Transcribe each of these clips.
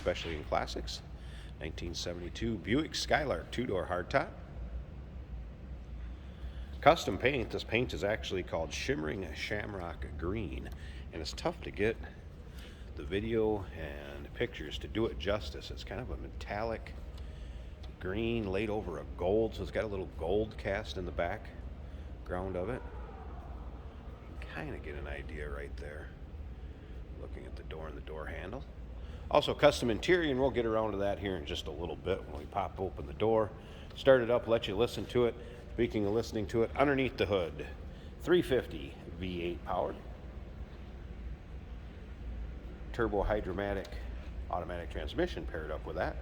especially in classics. 1972 Buick Skylark 2-door hardtop. Custom paint. This paint is actually called Shimmering Shamrock Green, and it's tough to get the video and pictures to do it justice. It's kind of a metallic green laid over a gold, so it's got a little gold cast in the background of it. You can kind of get an idea right there looking at the door and the door handle. Also custom interior, and we'll get around to that here in just a little bit when we pop open the door, start it up, let you listen to it. Speaking of listening to it, underneath the hood, 350 V8 powered, turbo hydromatic automatic transmission paired up with that.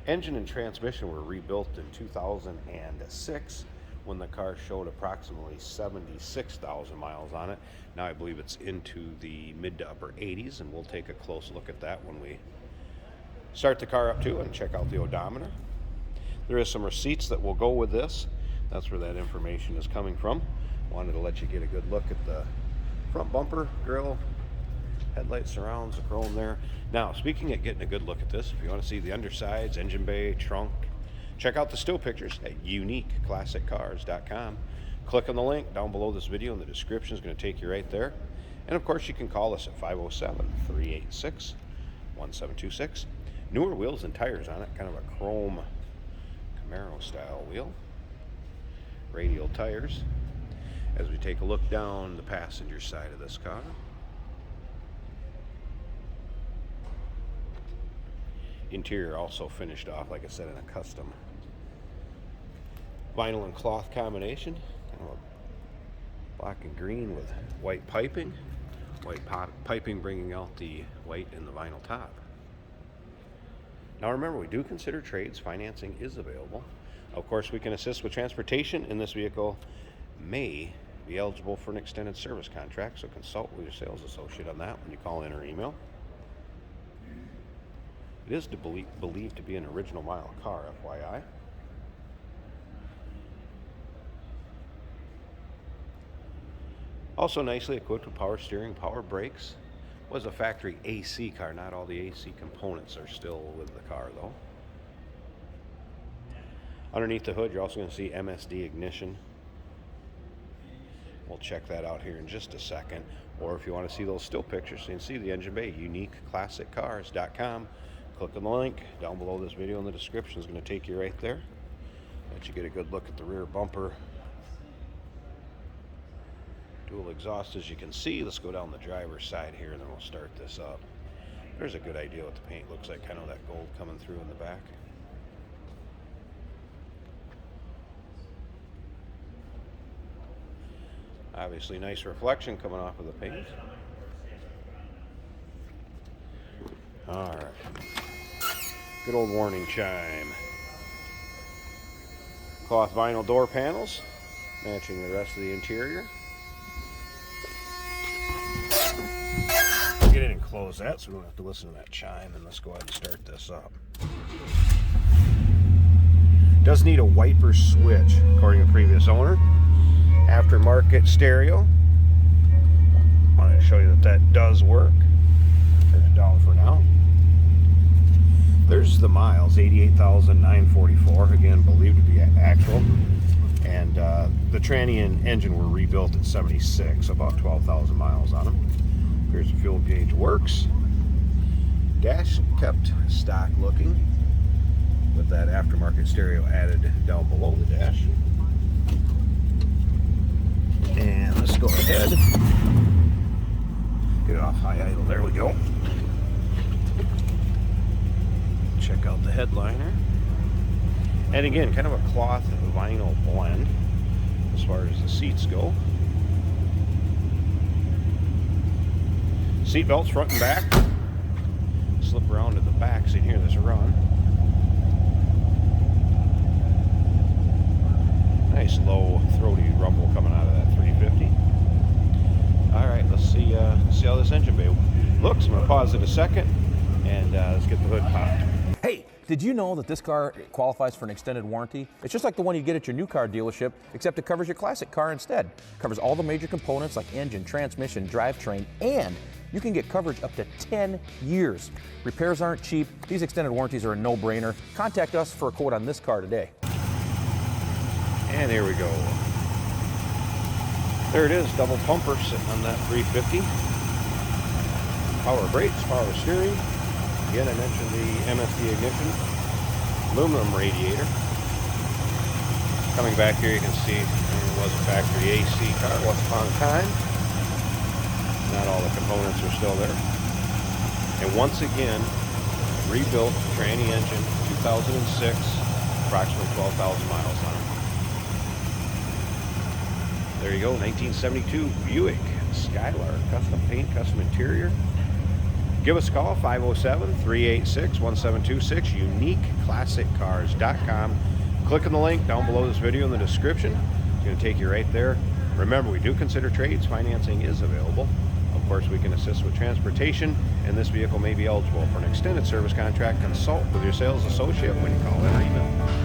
Engine and transmission were rebuilt in 2006 when the car showed approximately 76,000 miles on it. Now I believe it's into the mid to upper 80s, and we'll take a close look at that when we start the car up too and check out the odometer. There is some receipts that will go with this. That's where that information is coming from. Wanted to let you get a good look at the front bumper, grille, headlight surrounds, the chrome there. Now, speaking of getting a good look at this, if you want to see the undersides, engine bay, trunk, check out the still pictures at uniqueclassiccars.com. Click on the link down below this video in the description. Is going to take you right there. And of course, you can call us at 507-386-1726. Newer wheels and tires on it, kind of a chrome Camaro style wheel. Radial tires. As we take a look down the passenger side of this car. Interior also finished off, like I said, in a custom vinyl and cloth combination. Kind of a black and green with white piping. White piping bringing out the white in the vinyl top. Now remember, we do consider trades. Financing is available. Of course, we can assist with transportation, and this vehicle may be eligible for an extended service contract, so consult with your sales associate on that when you call in or email. It is believed to be an original mile car, FYI. Also nicely equipped with power steering, power brakes. Was a factory AC car. Not all the AC components are still with the car, though. Underneath the hood, you're also going to see MSD ignition. We'll check that out here in just a second. Or if you want to see those still pictures, you can see the engine bay, uniqueclassiccars.com. Click on the link down below this video in the description. Is going to take you right there. Let you get a good look at the rear bumper. Dual exhaust, as you can see. Let's go down the driver's side here, and then we'll start this up. There's a good idea what the paint looks like. Kind of that gold coming through in the back. Obviously, nice reflection coming off of the paint. All right. Good old warning chime. Cloth vinyl door panels, matching the rest of the interior. Get in and close that so we don't have to listen to that chime, and let's go ahead and start this up. Does need a wiper switch, according to the previous owner. Aftermarket stereo. Wanted to show you that that does work. Turn it down for now. There's the miles, 88,944. Again, believed to be actual. And the tranny and engine were rebuilt at 76, about 12,000 miles on them. Here's the fuel gauge works. Dash kept stock looking with that aftermarket stereo added down below the dash. And let's go ahead. Get it off high idle. There we go. Check out the headliner. And again, kind of a cloth vinyl blend as far as the seats go. Seat belts front and back. Slip around to the back so you can hear this run. Nice low throaty rumble coming out of that 350. All right, let's see how this engine bay looks. I'm going to pause it a second, and let's get the hood popped. Hey, did you know that this car qualifies for an extended warranty? It's just like the one you get at your new car dealership, except it covers your classic car instead. It covers all the major components like engine, transmission, drivetrain, and you can get coverage up to 10 years. Repairs aren't cheap. These extended warranties are a no-brainer. Contact us for a quote on this car today. And here we go. There it is, double pumper sitting on that 350. Power brakes, power steering. Again, I mentioned the MSD ignition. Aluminum radiator. Coming back here, you can see it was a factory AC car, was on time. Not all the components are still there. And once again, rebuilt tranny engine, 2006, approximately 12,000 miles on it. There you go, 1972 Buick Skylark, custom paint, custom interior. Give us a call, 507-386-1726, uniqueclassiccars.com. Click on the link down below this video in the description. It's going to take you right there. Remember, we do consider trades. Financing is available. Of course, we can assist with transportation, and this vehicle may be eligible for an extended service contract. Consult with your sales associate when you call in or email.